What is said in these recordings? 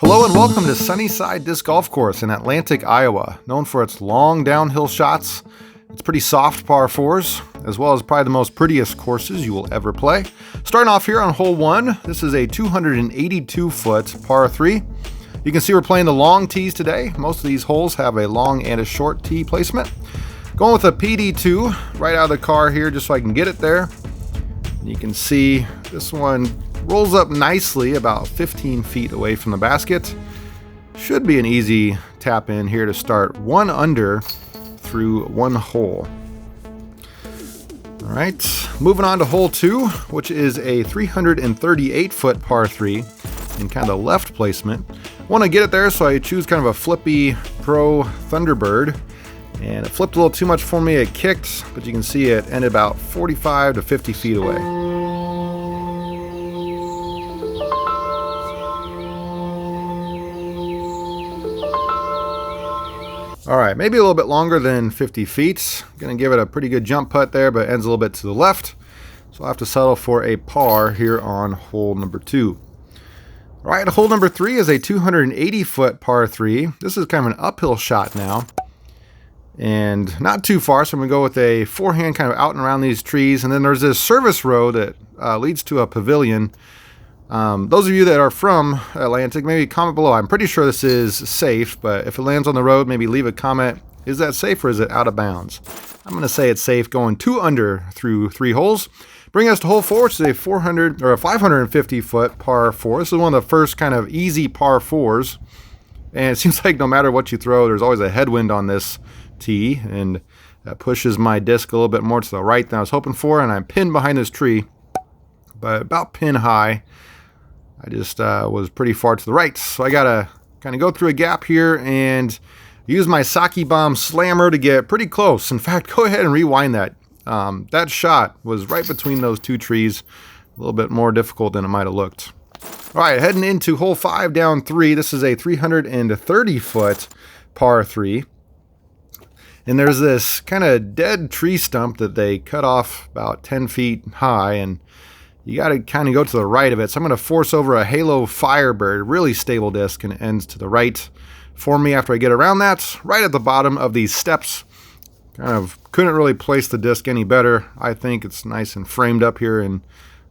Hello and welcome to Sunnyside Disc Golf Course in Atlantic, Iowa. Known for its long downhill shots, its pretty soft par 4s, as well as probably the most prettiest courses you will ever play. Starting off here on hole 1, this is a 282-foot par 3. You can see we're playing the long tees today. Most of these holes have a long and a short tee placement. Going with a PD2 right out of the car here just so I can get it there. You can see this one rolls up nicely about 15 feet away from the basket. Should be an easy tap in here to start 1 under through 1 hole. All right, moving on to hole 2, which is a 338-foot par 3 in kind of left placement. Want to get it there, so I choose kind of a flippy Pro Thunderbird. And it flipped a little too much for me. It kicked, but you can see it ended about 45 to 50 feet away. All right, maybe a little bit longer than 50 feet. Gonna give it a pretty good jump putt there, but it ends a little bit to the left. So I'll have to settle for a par here on hole number 2. All right, hole number 3 is a 280-foot par 3. This is kind of an uphill shot now. And not too far, so I'm gonna go with a forehand kind of out and around these trees. And then there's this service road that leads to a pavilion. Those of you that are from Atlantic, maybe comment below. I'm pretty sure this is safe, but if it lands on the road, maybe leave a comment. Is that safe or is it out of bounds? I'm going to say it's safe, going 2 under through 3 holes. Bring us to hole 4, which is a 550-foot par 4. This is one of the first kind of easy par 4s. And it seems like no matter what you throw, there's always a headwind on this tee, and that pushes my disc a little bit more to the right than I was hoping for, and I'm pinned behind this tree, but about pin high. I just was pretty far to the right, so I gotta kind of go through a gap here and use my sake bomb slammer to get pretty close. In fact, go ahead and rewind that. That shot was right between those 2 trees, a little bit more difficult than it might have looked. All right, heading into hole 5 down 3. This is a 330-foot par 3. And there's this kind of dead tree stump that they cut off about 10 feet high, and you got to kind of go to the right of it. So I'm going to force over a Halo Firebird, really stable disc, and it ends to the right for me after I get around that. Right at the bottom of these steps. Kind of couldn't really place the disc any better. I think it's nice and framed up here and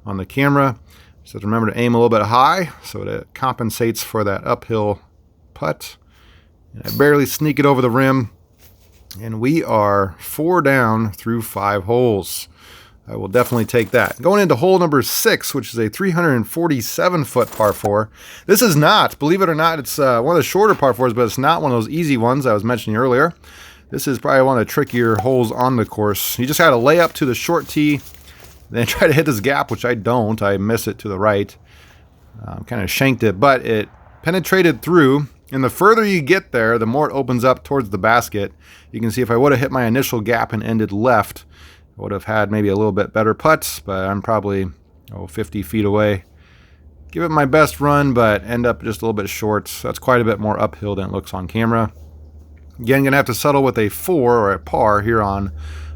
on the camera. Just have to remember to aim a little bit high so that it compensates for that uphill putt. And I barely sneak it over the rim. And we are 4 down through 5 holes. I will definitely take that. Going into hole number 6, which is a 347-foot par 4. This is not, believe it or not, it's one of the shorter par 4s, but it's not one of those easy ones I was mentioning earlier. This is probably one of the trickier holes on the course. You just had to lay up to the short tee, then try to hit this gap, which I don't. I miss it to the right. Kind of shanked it, but it penetrated through. And the further you get there, the more it opens up towards the basket. You can see if I would have hit my initial gap and ended left, I would have had maybe a little bit better putts, but I'm probably 50 feet away. Give it my best run, but end up just a little bit short. So that's quite a bit more uphill than it looks on camera. Again, going to have to settle with a 4 or a par here on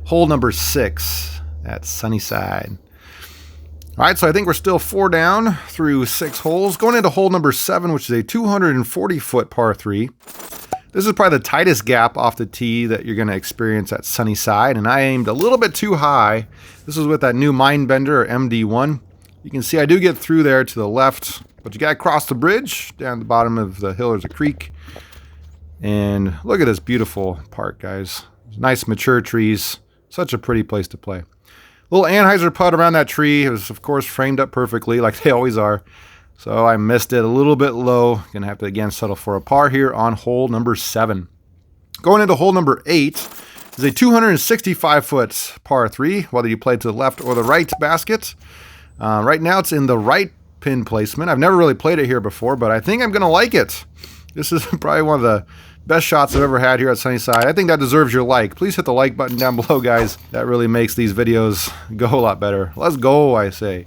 hole number 6 at Sunnyside. All right, so I think we're still 4 down through 6 holes. Going into hole number 7, which is a 240-foot par 3. This is probably the tightest gap off the tee that you're going to experience at Sunnyside, and I aimed a little bit too high. This is with that new Mindbender or MD1. You can see I do get through there to the left, but you got to cross the bridge. Down at the bottom of the hill there's a creek. And look at this beautiful park, guys. Nice mature trees. Such a pretty place to play. Little Anheuser putt around that tree. It was, of course, framed up perfectly like they always are. So I missed it a little bit low. Going to have to, again, settle for a par here on hole number 7. Going into hole number 8 is a 265-foot par 3, whether you play to the left or the right basket. Right now it's in the right pin placement. I've never really played it here before, but I think I'm going to like it. This is probably one of the best shots I've ever had here at Sunnyside. I think that deserves your like. Please hit the like button down below, guys. That really makes these videos go a lot better. Let's go, I say.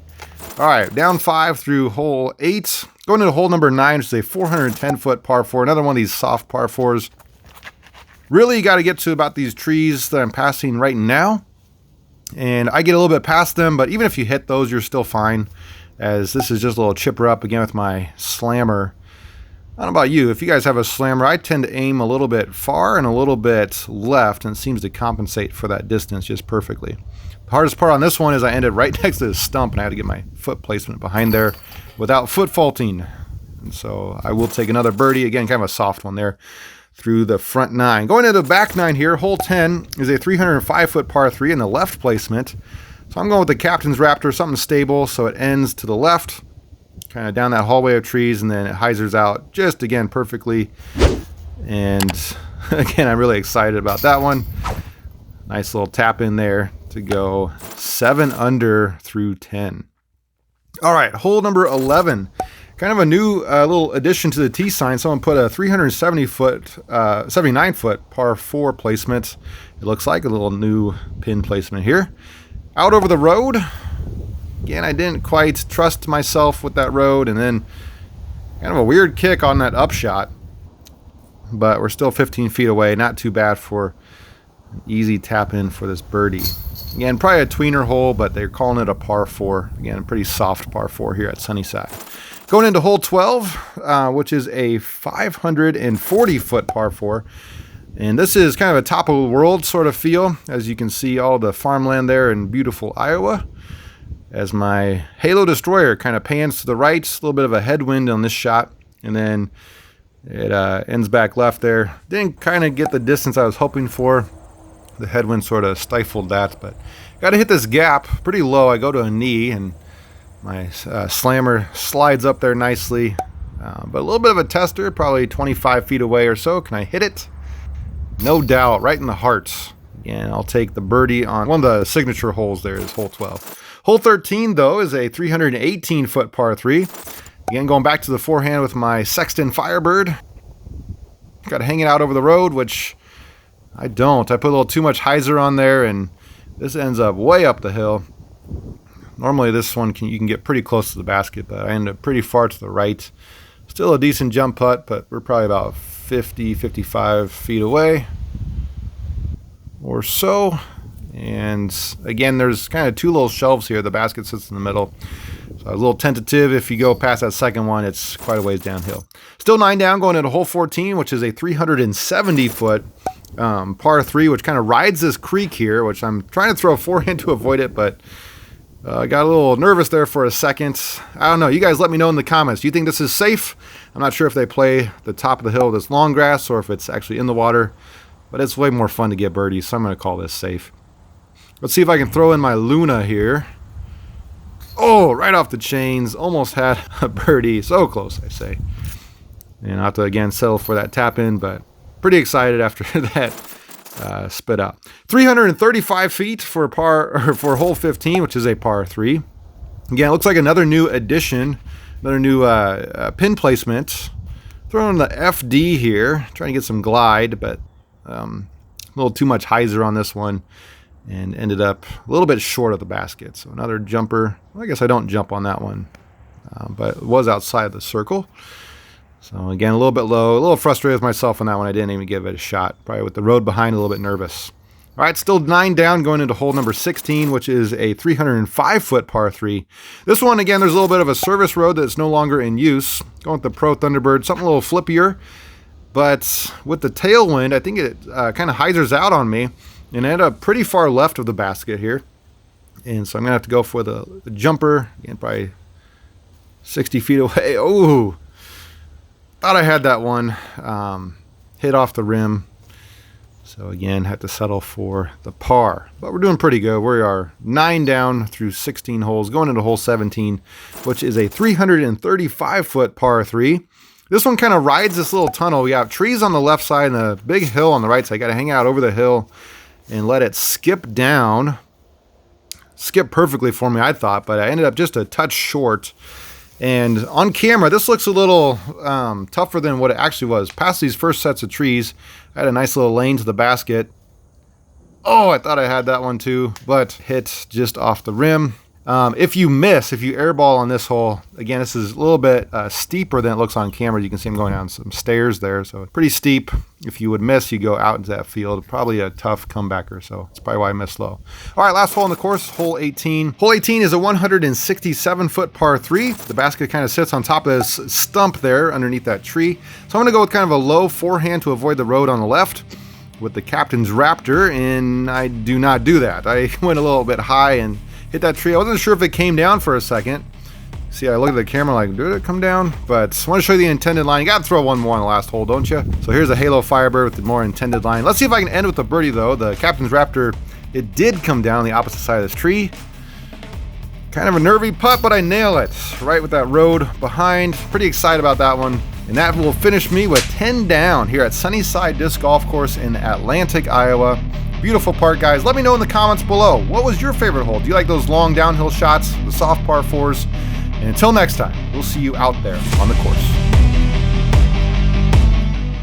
All right, down 5 through hole 8. Going into hole number 9, which is a 410-foot par 4. Another one of these soft par 4s. Really, you got to get to about these trees that I'm passing right now. And I get a little bit past them, but even if you hit those, you're still fine. As this is just a little chipper up again with my slammer. I don't know about you. If you guys have a slammer, I tend to aim a little bit far and a little bit left, and it seems to compensate for that distance just perfectly. The hardest part on this one is I ended right next to the stump, and I had to get my foot placement behind there without foot faulting. And so I will take another birdie. Again, kind of a soft one there through the front 9. Going into the back 9 here, hole 10 is a 305-foot par 3 in the left placement. So I'm going with the Captain's Raptor, something stable, so it ends to the left, kind of down that hallway of trees, and then it hyzers out just, again, perfectly. And again, I'm really excited about that one. Nice little tap in there to go 7 under through 10. All right, hole number 11. Kind of a new little addition to the tee sign. Someone put a 79-foot par 4 placement. It looks like a little new pin placement here. Out over the road. Again, I didn't quite trust myself with that road, and then kind of a weird kick on that upshot. But we're still 15 feet away. Not too bad for an easy tap in for this birdie. Again, probably a tweener hole, but they're calling it a par 4. Again, a pretty soft par 4 here at Sunnyside. Going into hole 12, which is a 540-foot par 4. And this is kind of a top of the world sort of feel. As you can see, all the farmland there in beautiful Iowa. As my Halo Destroyer kind of pans to the right, a little bit of a headwind on this shot. And then it ends back left there. Didn't kind of get the distance I was hoping for. The headwind sort of stifled that, but got to hit this gap pretty low. I go to a knee, and my slammer slides up there nicely. But a little bit of a tester, probably 25 feet away or so. Can I hit it? No doubt, right in the heart. And I'll take the birdie on one of the signature holes there is hole 12. Hole 13, though, is a 318-foot par 3. Again, going back to the forehand with my Sexton Firebird. Got to hang it out over the road, which I don't. I put a little too much hyzer on there, and this ends up way up the hill. Normally this one you can get pretty close to the basket, but I end up pretty far to the right. Still a decent jump putt, but we're probably about 50, 55 feet away or so. And again, there's kind of two little shelves here. The basket sits in the middle. So I was a little tentative. If you go past that second one, it's quite a ways downhill. Still 9 down going into hole 14, which is a 370-foot par 3, which kind of rides this creek here, which I'm trying to throw a forehand to avoid it, but I got a little nervous there for a second. I don't know. You guys let me know in the comments. Do you think this is safe? I'm not sure if they play the top of the hill with this long grass or if it's actually in the water, but it's way more fun to get birdies, so I'm going to call this safe. Let's see if I can throw in my Luna here. Oh, right off the chains. Almost had a birdie. So close, I say. And I'll have to, again, settle for that tap in, but pretty excited after that spit out. 335 feet for for hole 15, which is a par 3. Again, it looks like another new addition, another new pin placement. Throwing the FD here, trying to get some glide, but a little too much hyzer on this one, and ended up a little bit short of the basket. So another jumper. Well, I guess I don't jump on that one, but it was outside the circle. So again, a little bit low, a little frustrated with myself on that one. I didn't even give it a shot. Probably with the road behind, a little bit nervous. All right, still 9 down going into hole number 16, which is a 305-foot par 3. This one, again, there's a little bit of a service road that's no longer in use. Going with the Pro Thunderbird, something a little flippier. But with the tailwind, I think it kind of hyzers out on me and ended up pretty far left of the basket here. And so I'm going to have to go for the jumper. Again, probably 60 feet away. Oh, thought I had that one. Hit off the rim. So again, had to settle for the par. But we're doing pretty good. We are 9 down through 16 holes, going into hole 17, which is a 335-foot par 3. This one kind of rides this little tunnel. We got trees on the left side and a big hill on the right side. Got to hang out over the hill and let it skip down. Skip perfectly for me, I thought, but I ended up just a touch short. And on camera, this looks a little tougher than what it actually was. Past these first sets of trees, I had a nice little lane to the basket. Oh, I thought I had that one too, but hit just off the rim. If you miss, if you airball on this hole, again, this is a little bit steeper than it looks on camera. You can see I'm going down some stairs there, so pretty steep. If you would miss, you go out into that field. Probably a tough comebacker, so that's probably why I missed low. All right, last hole in the course, hole 18. Hole 18 is a 167-foot par 3. The basket kind of sits on top of this stump there underneath that tree. So I'm going to go with kind of a low forehand to avoid the road on the left with the captain's Raptor, and I do not do that. I went a little bit high and hit that tree. I wasn't sure if it came down for a second. See, I looked at the camera like, did it come down? But I want to show you the intended line. You got to throw one more on the last hole, don't you? So here's a Halo Firebird with the more intended line. Let's see if I can end with a birdie, though. The Captain's Raptor, it did come down on the opposite side of this tree. Kind of a nervy putt, but I nail it. Right with that road behind. Pretty excited about that one. And that will finish me with 10 down here at Sunnyside Disc Golf Course in Atlantic, Iowa. Beautiful part, guys. Let me know in the comments below, what was your favorite hole? Do you like those long downhill shots, the soft par 4s? And until next time, we'll see you out there on the course.